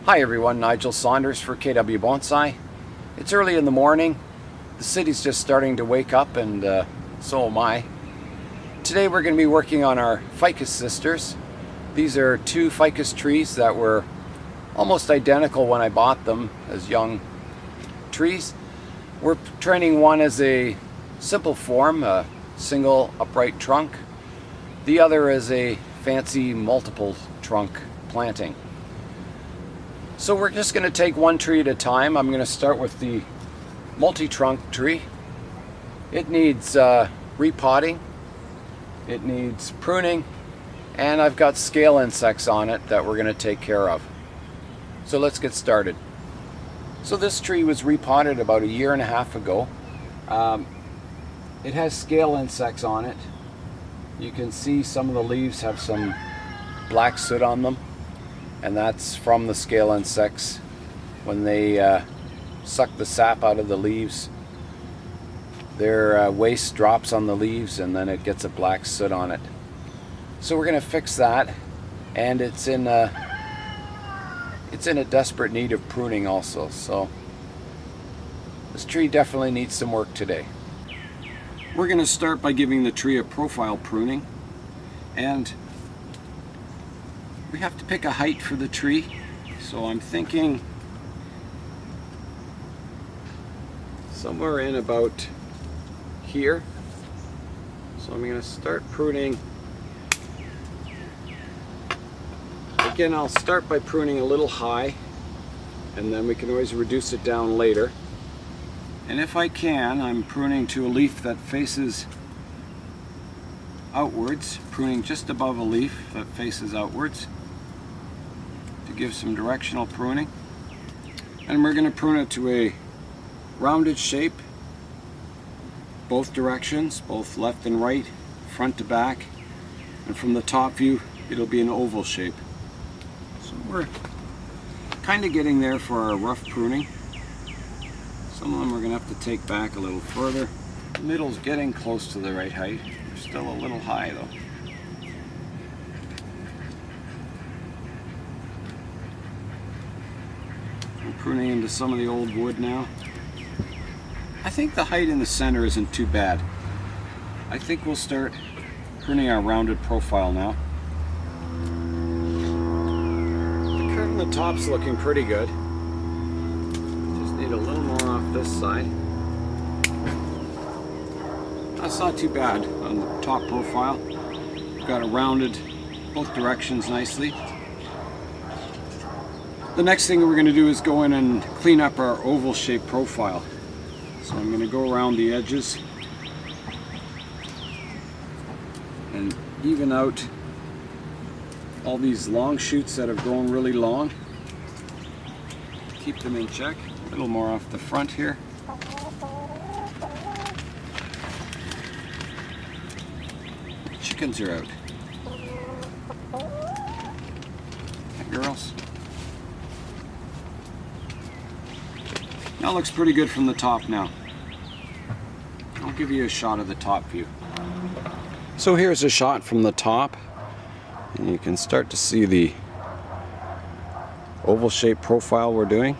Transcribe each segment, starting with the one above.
Hi everyone, Nigel Saunders for KW Bonsai. It's early in the morning. The city's just starting to wake up and so am I. Today we're going to be working on our Ficus sisters. These are two ficus trees that were almost identical when I bought them as young trees. We're training one as a simple form, a single upright trunk. The other is a fancy multiple trunk planting. So we're just going to take one tree at a time. I'm going to start with the multi-trunk tree. It needs repotting, it needs pruning, and I've got scale insects on it that we're going to take care of. So let's get started. So this tree was repotted about 1.5 years ago. It has scale insects on it. You can see some of the leaves have some black soot on them, and that's from the scale insects. When they suck the sap out of the leaves, their waste drops on the leaves and then it gets a black soot on it. So we're going to fix that, and it's in a desperate need of pruning also. So this tree definitely needs some work today. We're going to start by giving the tree a profile pruning, and we have to pick a height for the tree. So I'm thinking somewhere in about here. So I'm going to start pruning. Again, I'll start by pruning a little high, and then we can always reduce it down later. And if I can, I'm pruning to a leaf that faces outwards, pruning just above a leaf that faces outwards to give some directional pruning. And we're going to prune it to a rounded shape, both directions, both left and right, front to back, and from the top view it'll be an oval shape. So we're kind of getting there for our rough pruning. Some of them we're going to have to take back a little further. The middle's getting close to the right height. We're still a little high though. I'm pruning into some of the old wood now. I think the height in the center isn't too bad. I think we'll start pruning our rounded profile now. The curve on the top's looking pretty good. Just need a little more off this side. That's not too bad on the top profile. We've got it rounded both directions nicely. The next thing we're going to do is go in and clean up our oval shaped profile. So I'm going to go around the edges and even out all these long shoots that have grown really long. Keep them in check. A little more off the front here. The chickens are out. Hey, girls. That looks pretty good from the top now. I'll give you a shot of the top view. So here's a shot from the top, and you can start to see the oval shaped profile we're doing.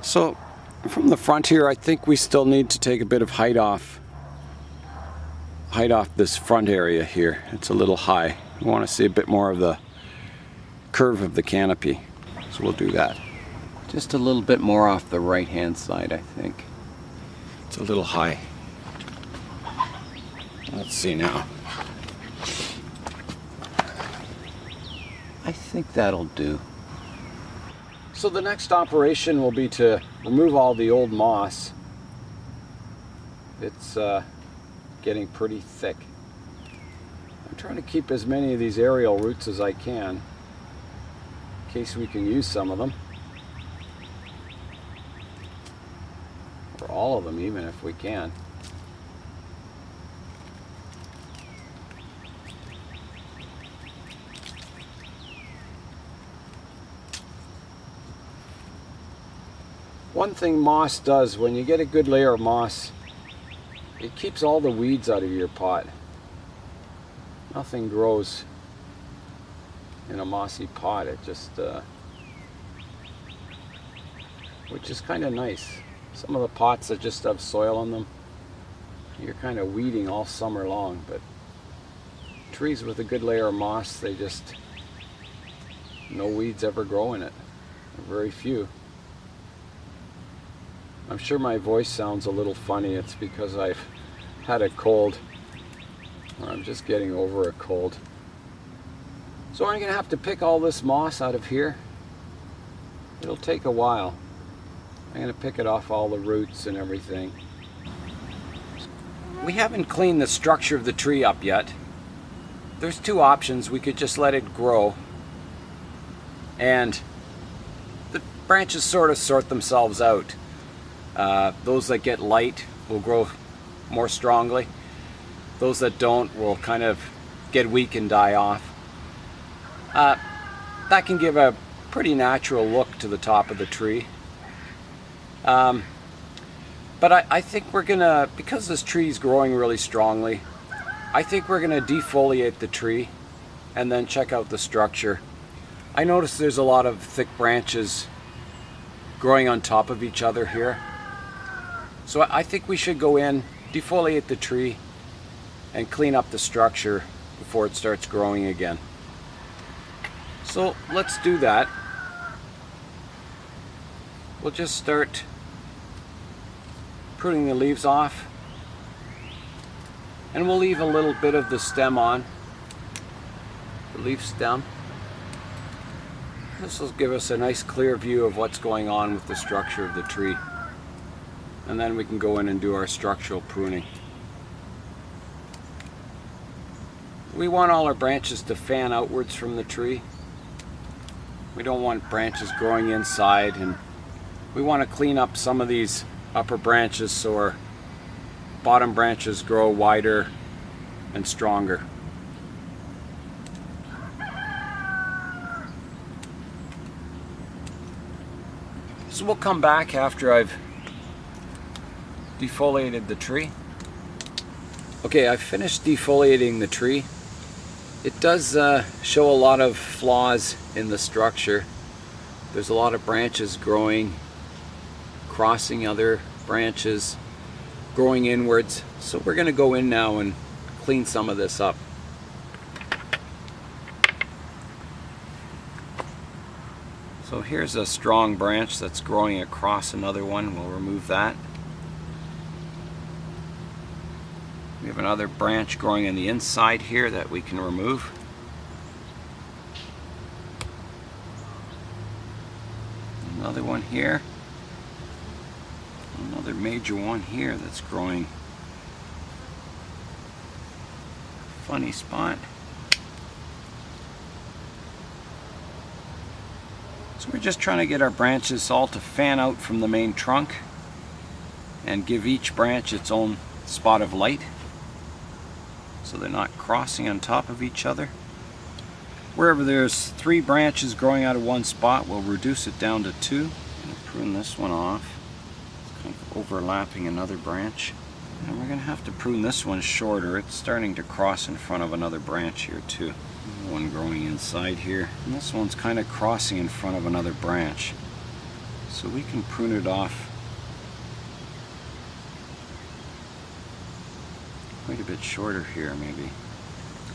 So from the front here, I think we still need to take a bit of height off this front area here. It's a little high. We want to see a bit more of the curve of the canopy, so we'll do that. Just a little bit more off the right hand side, I think. It's a little high. Let's see now. I think that'll do. So the next operation will be to remove all the old moss. It's getting pretty thick. I'm trying to keep as many of these aerial roots as I can, in case we can use some of them, or all of them even if we can. One thing moss does, when you get a good layer of moss, it keeps all the weeds out of your pot. Nothing grows in a mossy pot. It just, which is kind of nice. Some of the pots that just have soil in them, you're kind of weeding all summer long, but trees with a good layer of moss, they just, no weeds ever grow in it. Very few. I'm sure my voice sounds a little funny. It's because I've had a cold, or I'm just getting over a cold. So I'm going to have to pick all this moss out of here. It'll take a while. I'm going to pick it off all the roots and everything. We haven't cleaned the structure of the tree up yet. There's two options. We could just let it grow, and the branches sort of sort themselves out. Those that get light will grow more strongly. Those that don't will kind of get weak and die off. That can give a pretty natural look to the top of the tree. But I think we're gonna, because this tree is growing really strongly, I think we're gonna defoliate the tree and then check out the structure. I noticed there's a lot of thick branches growing on top of each other here. So I think we should go in, defoliate the tree, and clean up the structure before it starts growing again. So let's do that. We'll just start pruning the leaves off, and we'll leave a little bit of the stem on, the leaf stem. This will give us a nice clear view of what's going on with the structure of the tree, and then we can go in and do our structural pruning. We want all our branches to fan outwards from the tree. We don't want branches growing inside, and we want to clean up some of these upper branches so our bottom branches grow wider and stronger. So we'll come back after I've defoliated the tree. Okay, I've finished defoliating the tree. It does show a lot of flaws in the structure. There's a lot of branches growing, crossing other branches, growing inwards. So we're going to go in now and clean some of this up. So here's a strong branch that's growing across another one. We'll remove that. We have another branch growing on the inside here that we can remove. Another one here. Another major one here that's growing. Funny spot. So we're just trying to get our branches all to fan out from the main trunk and give each branch its own spot of light, so they're not crossing on top of each other. Wherever there's 3 branches growing out of one spot, we'll reduce it down to 2. I'm going to prune this one off. It's kind of overlapping another branch. And we're going to have to prune this one shorter. It's starting to cross in front of another branch here too. One growing inside here. And this one's kind of crossing in front of another branch. So we can prune it off quite a bit shorter here maybe.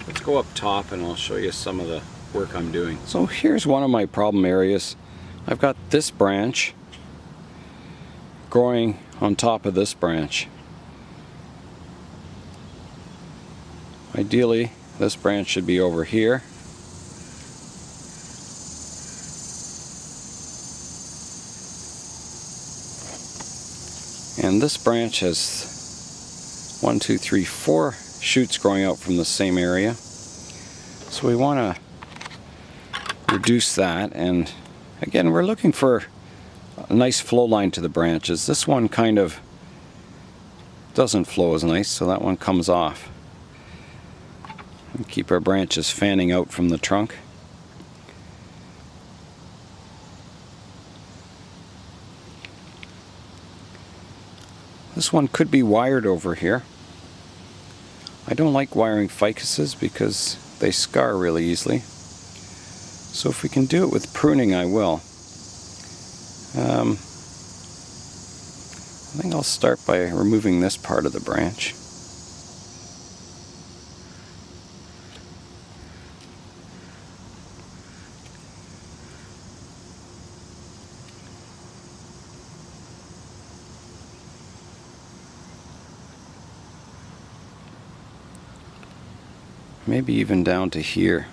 Let's go up top and I'll show you some of the work I'm doing. So here's one of my problem areas. I've got this branch growing on top of this branch. Ideally, this branch should be over here. And this branch has 1, 2, 3, 4 shoots growing out from the same area. So we want to reduce that, and again we're looking for a nice flow line to the branches. This one kind of doesn't flow as nice, so that one comes off. And keep our branches fanning out from the trunk. This one could be wired over here. I don't like wiring ficuses because they scar really easily. So if we can do it with pruning, I will. I think I'll start by removing this part of the branch. Maybe even down to here.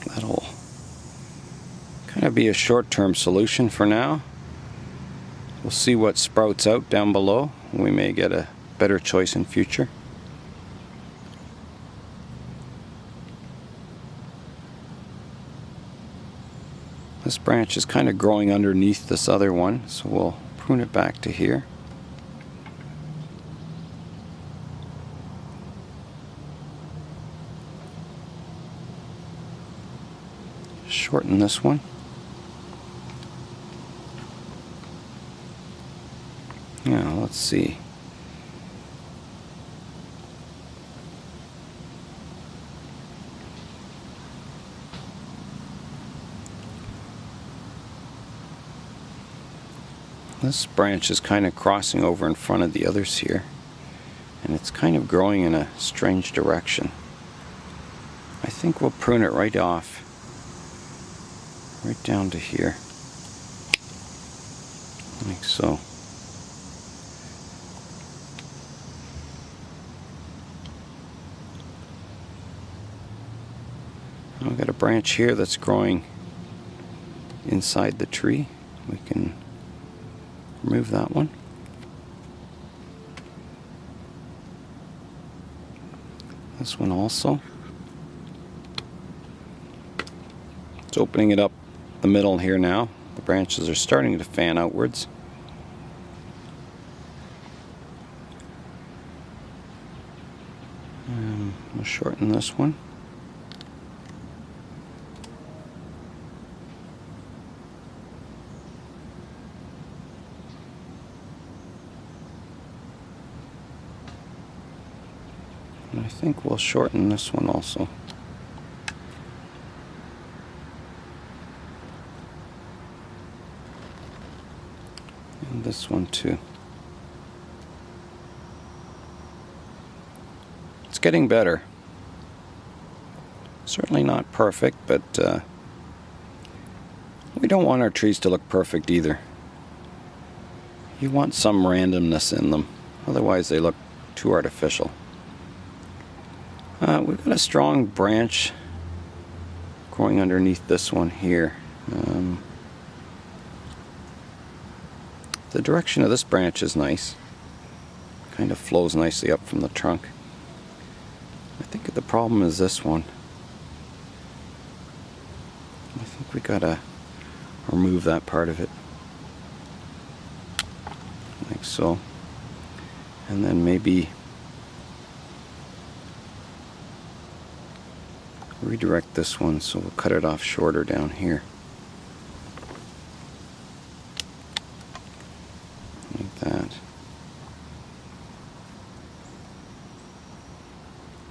That'll kind of be a short-term solution for now. We'll see what sprouts out down below. We may get a better choice in future. This branch is kind of growing underneath this other one, so we'll prune it back to here. Shorten this one. Now, let's see. This branch is kind of crossing over in front of the others here, and it's kind of growing in a strange direction. I think we'll prune it right off, right down to here, like so. I've got a branch here that's growing inside the tree. We can remove that one. This one also. It's opening it up the middle here now. The branches are starting to fan outwards. We'll shorten this one. And I think we'll shorten this one also. And this one too. It's getting better. Certainly not perfect, but we don't want our trees to look perfect either. You want some randomness in them, otherwise they look too artificial. We've got a strong branch growing underneath this one here. The direction of this branch is nice. Kind of flows nicely up from the trunk. I think the problem is this one. I think we gotta remove that part of it. Like so. And then maybe redirect this one, so we'll cut it off shorter down here. Like that.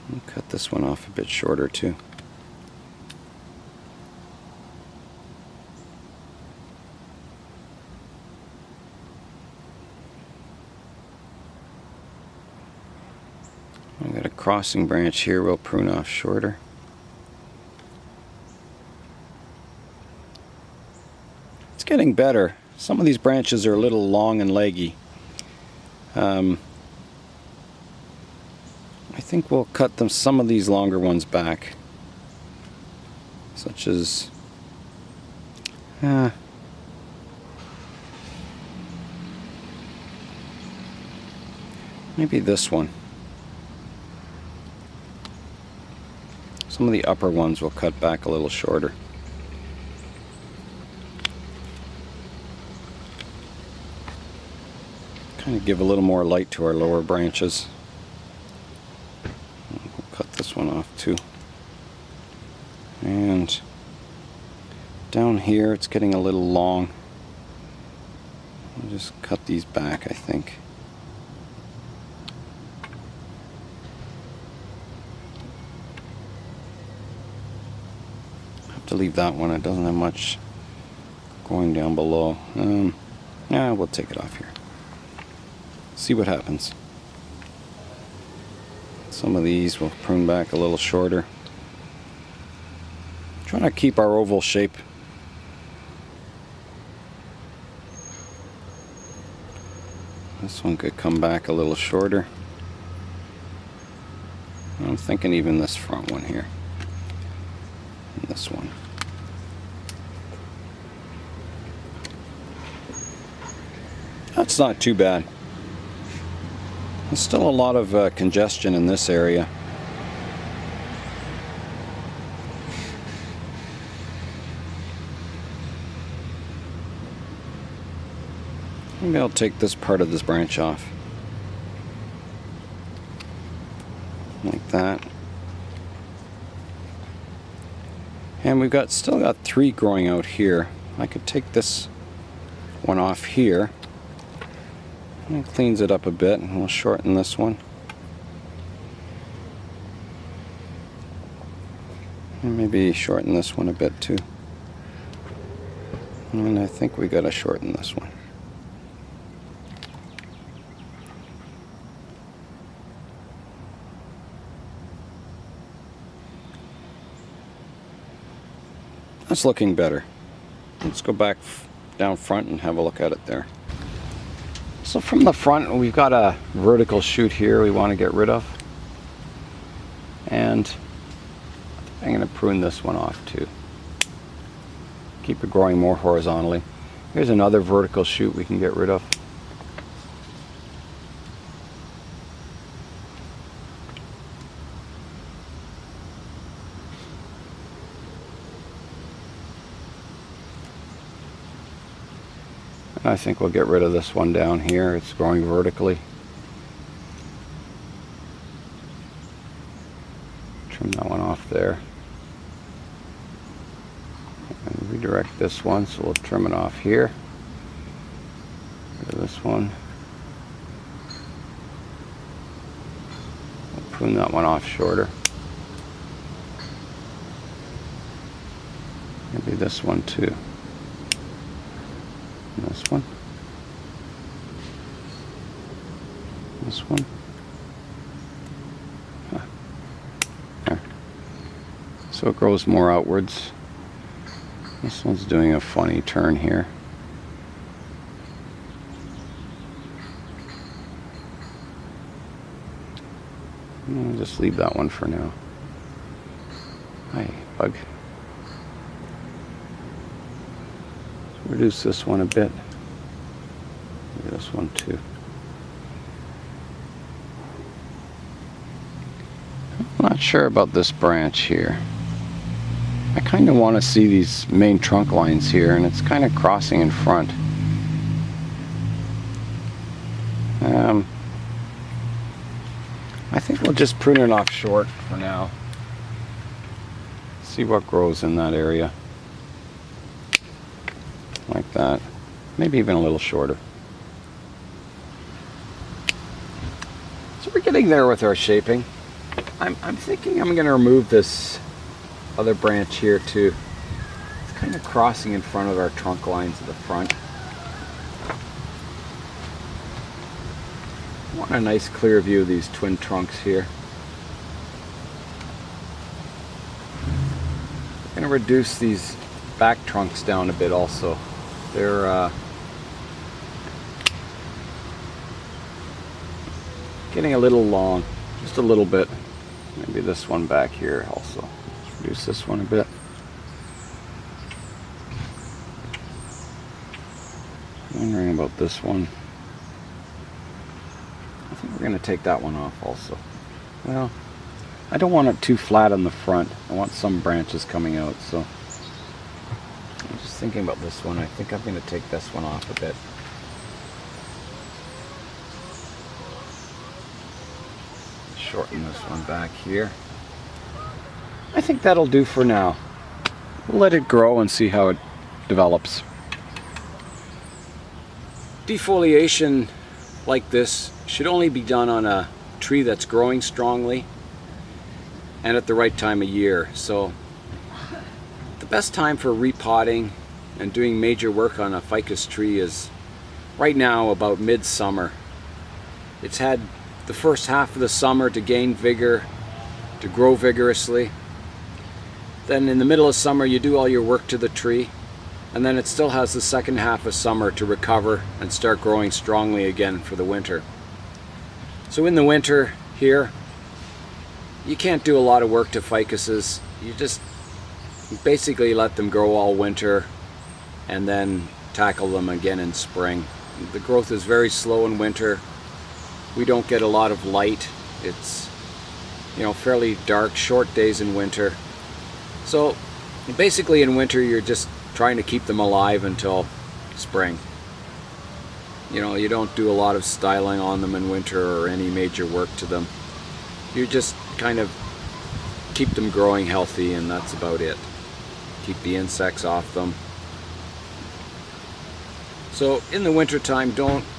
And cut this one off a bit shorter too. I've got a crossing branch here we'll prune off shorter. Getting better. Some of these branches are a little long and leggy. I think we'll cut them, some of these longer ones back, such as maybe this one. Some of the upper ones will cut back a little shorter. Kind of give a little more light to our lower branches. We'll cut this one off too. And down here it's getting a little long. I'll just cut these back, I think. to leave that one. It doesn't have much going down below. Yeah, we'll take it off here. See what happens. Some of these will prune back a little shorter. Trying to keep our oval shape. This one could come back a little shorter. I'm thinking even this front one here. And this one. That's not too bad. There's still a lot of congestion in this area. Maybe I'll take this part of this branch off. Like that. And we've still got 3 growing out here. I could take this one off here. And it cleans it up a bit, and we'll shorten this one. And maybe shorten this one a bit too. And I think we gotta shorten this one. That's looking better. Let's go back down front and have a look at it there. So from the front, we've got a vertical shoot here we want to get rid of. And I'm going to prune this one off too. Keep it growing more horizontally. Here's another vertical shoot we can get rid of. I think we'll get rid of this one down here. It's growing vertically. Trim that one off there. And redirect this one, so we'll trim it off here. Rid of this one. We'll prune that one off shorter. Maybe this one too. This one. This one. There. So it grows more outwards. This one's doing a funny turn here. I'll just leave that one for now. Hi, bug. Reduce this one a bit. Maybe this one too. I'm not sure about this branch here. I kind of want to see these main trunk lines here, and it's kind of crossing in front. I think we'll just prune it off short for now. See what grows in that area. Like that. Maybe even a little shorter. So we're getting there with our shaping. I'm thinking I'm going to remove this other branch here too. It's kind of crossing in front of our trunk lines at the front. I want a nice clear view of these twin trunks here. I'm going to reduce these back trunks down a bit also. They're getting a little long, just a little bit. Maybe this one back here also. Let's reduce this one a bit. Wondering about this one. I think we're going to take that one off also. Well, I don't want it too flat on the front. I want some branches coming out, so I'm just thinking about this one. I think I'm going to take this one off a bit. Shorten this one back here. I think that'll do for now. We'll let it grow and see how it develops. Defoliation like this should only be done on a tree that's growing strongly and at the right time of year. So the best time for repotting and doing major work on a ficus tree is right now, about midsummer. It's had the first half of the summer to gain vigor, to grow vigorously. Then in the middle of summer you do all your work to the tree, and then it still has the second half of summer to recover and start growing strongly again for the winter. So in the winter here, you can't do a lot of work to ficuses. You just basically let them grow all winter and then tackle them again in spring. The growth is very slow in winter. We don't get a lot of light. It's, you know, fairly dark, short days in winter. So basically in winter you're just trying to keep them alive until spring. You know, you don't do a lot of styling on them in winter or any major work to them. You just kind of keep them growing healthy, and that's about it. Keep the insects off them. So in the winter time,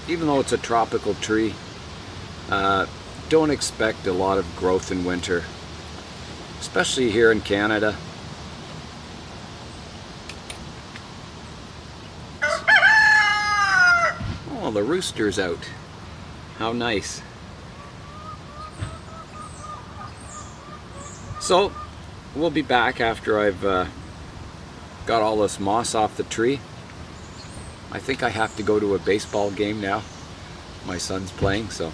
even though it's a tropical tree, don't expect a lot of growth in winter, especially here in Canada. Oh, the rooster's out. How nice. So we'll be back after I've got all this moss off the tree. I think I have to go to a baseball game now. My son's playing, so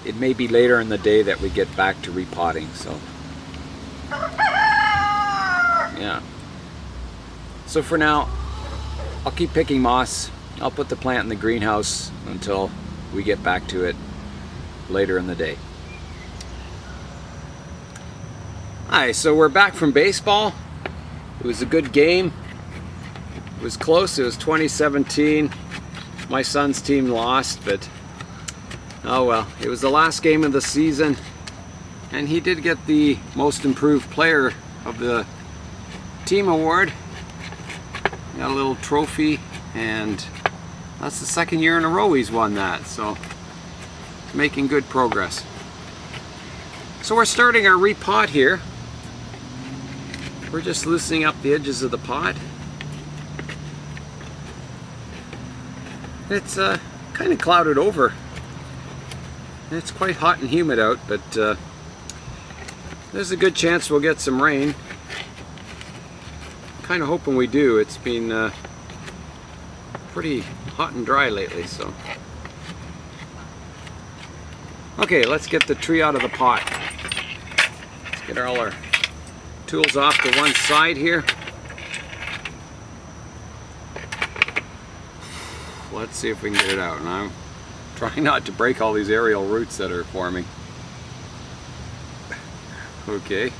it may be later in the day that we get back to repotting. So yeah. So for now, I'll keep picking moss. I'll put the plant in the greenhouse until we get back to it later in the day. Hi, so we're back from baseball. It was a good game. It was close. It was 2017. My son's team lost, but oh well. It was the last game of the season, and he did get the most improved player of the team award. Got a little trophy, and that's the second year in a row he's won that, so making good progress. So we're starting our repot here. We're just loosening up the edges of the pot. It's kind of clouded over. It's quite hot and humid out, but there's a good chance we'll get some rain. Kind of hoping we do. It's been pretty hot and dry lately, so. Okay, let's get the tree out of the pot. Let's get all our tools off to one side here. Let's see if we can get it out. And I'm trying not to break all these aerial roots that are forming. Okay.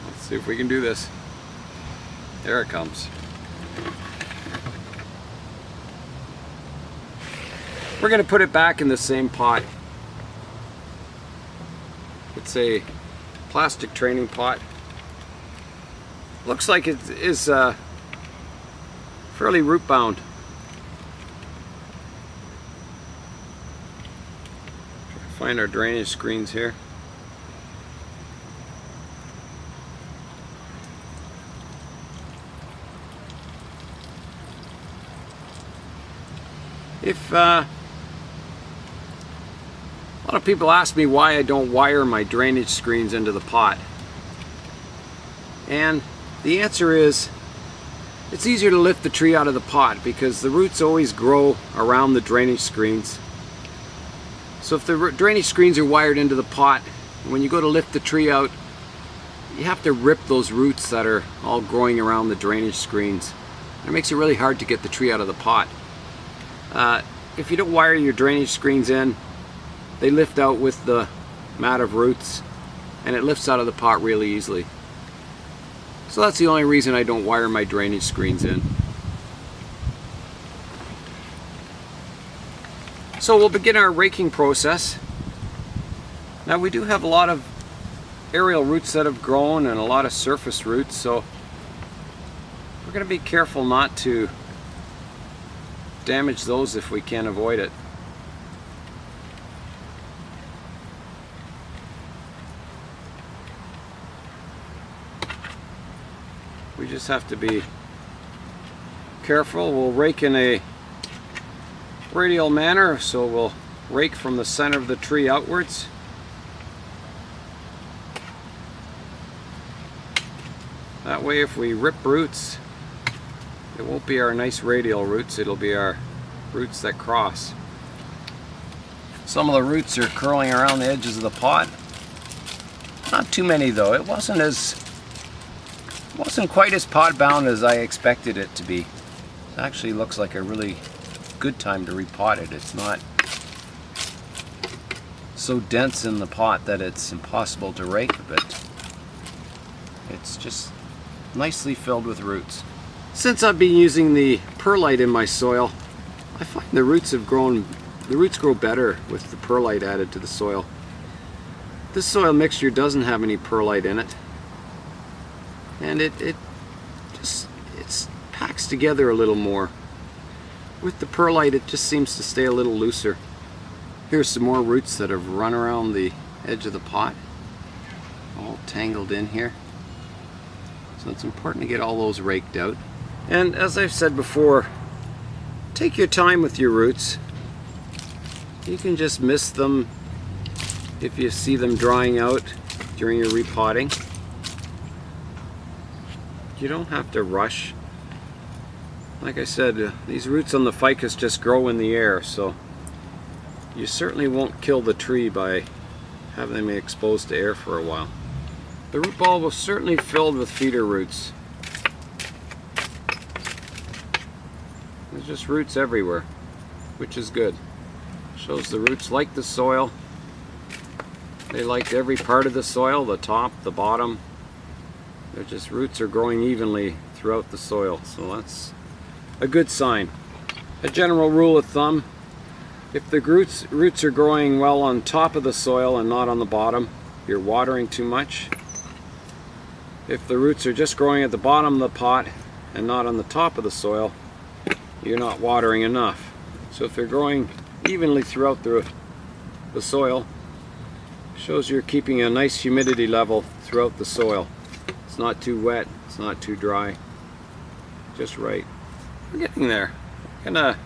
Let's see if we can do this. There it comes. We're going to put it back in the same pot. It's a plastic training pot. Looks like it is fairly root bound. Find our drainage screens here. If a lot of people ask me why I don't wire my drainage screens into the pot, and the answer is it's easier to lift the tree out of the pot because the roots always grow around the drainage screens. So if the drainage screens are wired into the pot, when you go to lift the tree out, you have to rip those roots that are all growing around the drainage screens. It makes it really hard to get the tree out of the pot. If you don't wire your drainage screens in, they lift out with the mat of roots, and it lifts out of the pot really easily. So that's the only reason I don't wire my drainage screens in. So we'll begin our raking process. Now we do have a lot of aerial roots that have grown and a lot of surface roots, so we're going to be careful not to damage those if we can avoid it. We just have to be careful. We'll rake in a radial manner, so we'll rake from the center of the tree outwards. That way if we rip roots, it won't be our nice radial roots, it'll be our roots that cross. Some of the roots are curling around the edges of the pot. Not too many though. It wasn't quite as pot bound as I expected it to be. It actually looks like a really good time to repot it. It's not so dense in the pot that it's impossible to rake, but it's just nicely filled with roots. Since I've been using the perlite in my soil, I find the roots grow better with the perlite added to the soil. This soil mixture doesn't have any perlite in it, and it packs together a little more. With the perlite, it just seems to stay a little looser. Here's some more roots that have run around the edge of the pot, all tangled in here. So it's important to get all those raked out. And as I've said before, take your time with your roots. You can just miss them if you see them drying out during your repotting. You don't have to rush. Like I said, these roots on the ficus just grow in the air, so you certainly won't kill the tree by having them exposed to air for a while. The root ball was certainly filled with feeder roots. There's just roots everywhere, which is good. Shows the roots like the soil. They liked every part of the soil, the top, the bottom. They're just, roots are growing evenly throughout the soil, so that's a good sign. A general rule of thumb, if the roots are growing well on top of the soil and not on the bottom, you're watering too much. If the roots are just growing at the bottom of the pot and not on the top of the soil, you're not watering enough. So if they're growing evenly throughout the soil, shows you're keeping a nice humidity level throughout the soil. It's not too wet, it's not too dry, just right. We're getting there. I'm gonna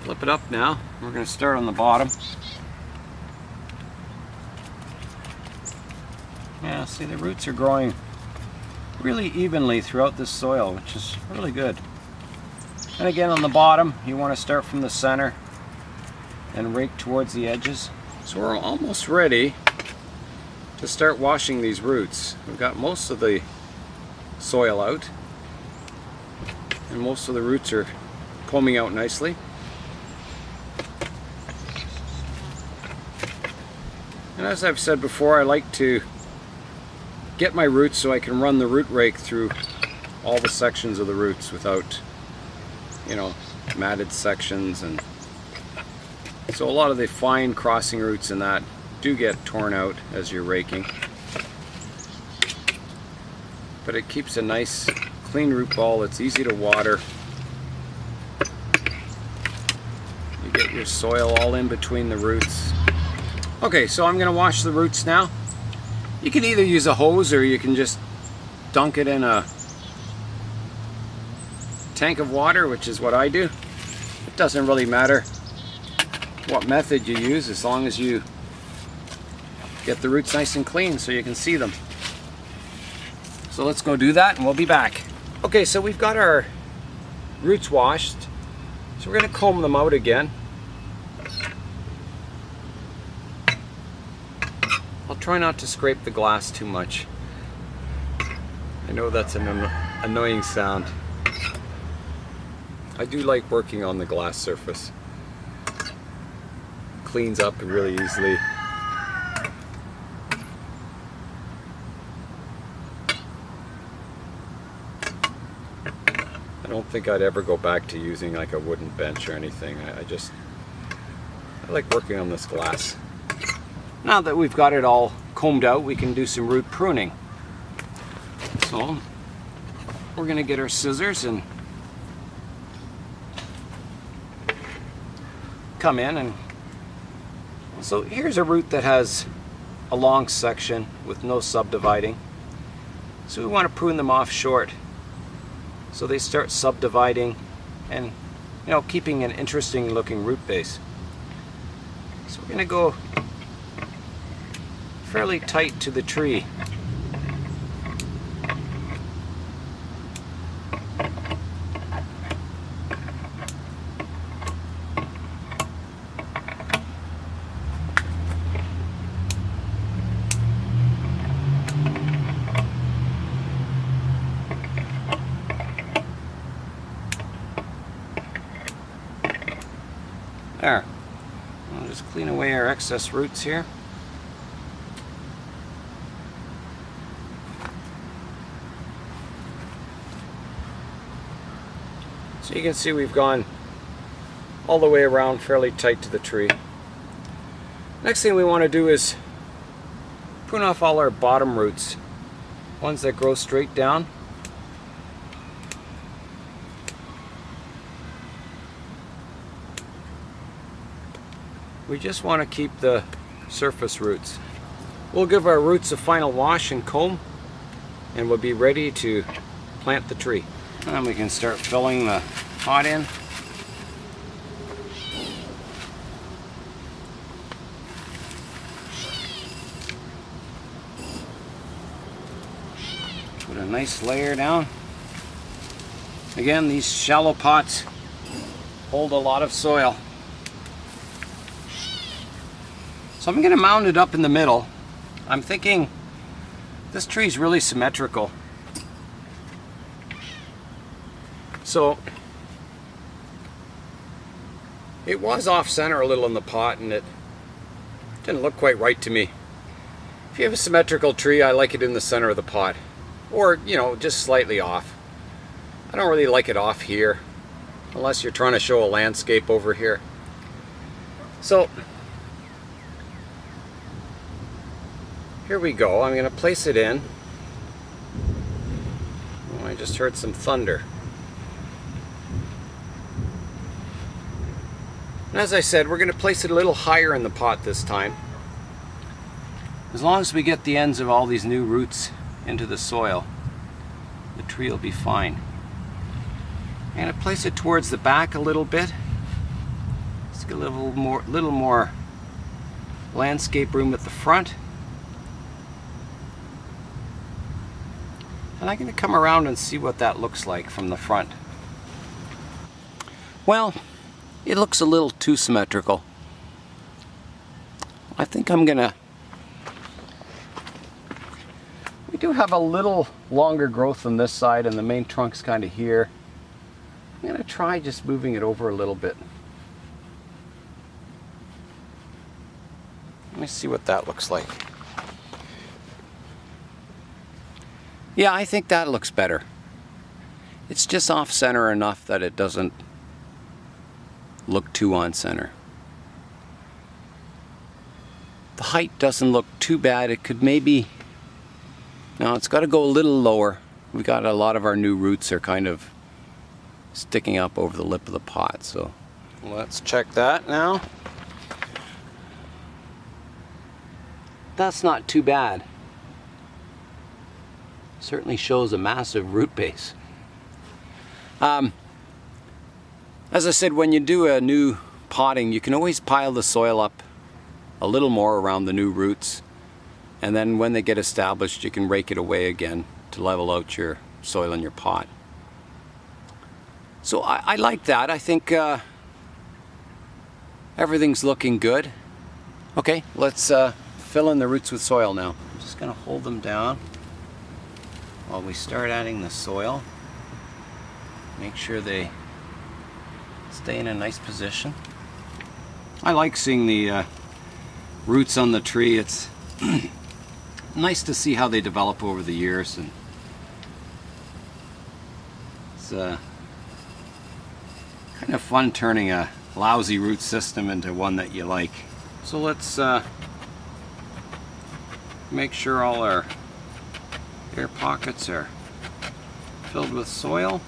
flip it up now. We're gonna start on the bottom. Yeah, see, the roots are growing really evenly throughout this soil, which is really good. And again, on the bottom, you want to start from the center and rake towards the edges. So we're almost ready to start washing these roots. We've got most of the soil out, and most of the roots are combing out nicely. And as I've said before, I like to get my roots so I can run the root rake through all the sections of the roots without, you know, matted sections. And so a lot of the fine crossing roots in that do get torn out as you're raking. But it keeps a nice clean root ball. It's easy to water. You get your soil all in between the roots. Okay, so I'm going to wash the roots now. You can either use a hose or you can just dunk it in a tank of water, which is what I do. It doesn't really matter what method you use as long as you get the roots nice and clean so you can see them. So let's go do that and we'll be back. Okay, so we've got our roots washed. So we're going to comb them out again. I'll try not to scrape the glass too much. I know that's an annoying sound. I do like working on the glass surface. Cleans up really easily. I don't think I'd ever go back to using like a wooden bench or anything. I like working on this glass. Now that we've got it all combed out, we can do some root pruning. So we're going to get our scissors and come in. And so here's a root that has a long section with no subdividing. So we want to prune them off short so they start subdividing and, you know, keeping an interesting looking root base. So we're going to go fairly tight to the tree. There. I'll just clean away our excess roots here. So you can see we've gone all the way around fairly tight to the tree. Next thing we want to do is prune off all our bottom roots, ones that grow straight down. We just want to keep the surface roots. We'll give our roots a final wash and comb, and we'll be ready to plant the tree. And we can start filling the pot in. Put a nice layer down. Again, these shallow pots hold a lot of soil. So I'm going to mount it up in the middle. I'm thinking this tree is really symmetrical. So it was off center a little in the pot and it didn't look quite right to me. If you have a symmetrical tree, I like it in the center of the pot. Or, you know, just slightly off. I don't really like it off here, unless you're trying to show a landscape over here. So here we go. I'm going to place it in. Oh, I just heard some thunder. And as I said, we're going to place it a little higher in the pot this time. As long as we get the ends of all these new roots into the soil, the tree will be fine. I'm going to place it towards the back a little bit. Let's get a little more landscape room at the front. And I'm going to come around and see what that looks like from the front. Well, it looks a little too symmetrical. I think I'm going to... We do have a little longer growth on this side and the main trunk's kind of here. I'm going to try just moving it over a little bit. Let me see what that looks like. Yeah, I think that looks better. It's just off center enough that it doesn't look too on center. The height doesn't look too bad. It could maybe... No, it's got to go a little lower. We got a lot of our new roots are kind of sticking up over the lip of the pot, so let's check that now. That's not too bad. Certainly shows a massive root base. As I said, when you do a new potting, you can always pile the soil up a little more around the new roots, and then when they get established you can rake it away again to level out your soil in your pot. So I like that. I think everything's looking good. Okay, let's fill in the roots with soil now. I'm just going to hold them down while we start adding the soil. Make sure they stay in a nice position. I like seeing the roots on the tree. It's nice to see how they develop over the years, and it's kind of fun turning a lousy root system into one that you like. So let's make sure all our air pockets are filled with soil.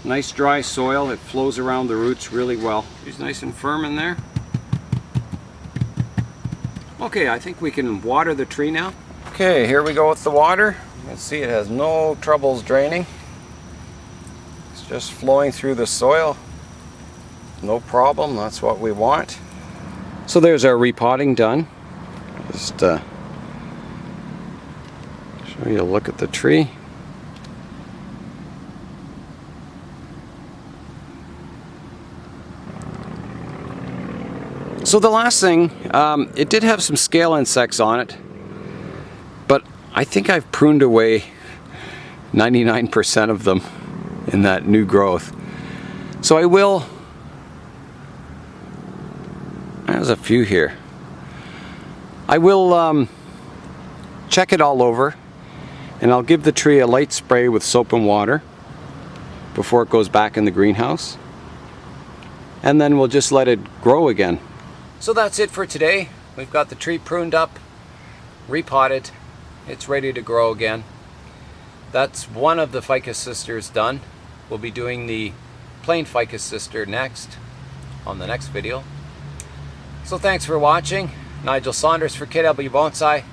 Nice dry soil, it flows around the roots really well. It's nice and firm in there. Okay, I think we can water the tree now. Okay, here we go with the water. can see it has no troubles draining. It's just flowing through the soil. No problem, that's what we want. So there's our repotting done. Just show you a look at the tree. So the last thing, it did have some scale insects on it, but I think I've pruned away 99% of them in that new growth. So I will, there's a few here. I will check it all over, and I'll give the tree a light spray with soap and water before it goes back in the greenhouse, and then we'll just let it grow again. So that's it for today. We've got the tree pruned up, repotted, it's ready to grow again. That's one of the Ficus sisters done. We'll be doing the plain Ficus sister next, on the next video. So thanks for watching. Nigel Saunders for KW Bonsai.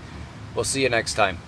We'll see you next time.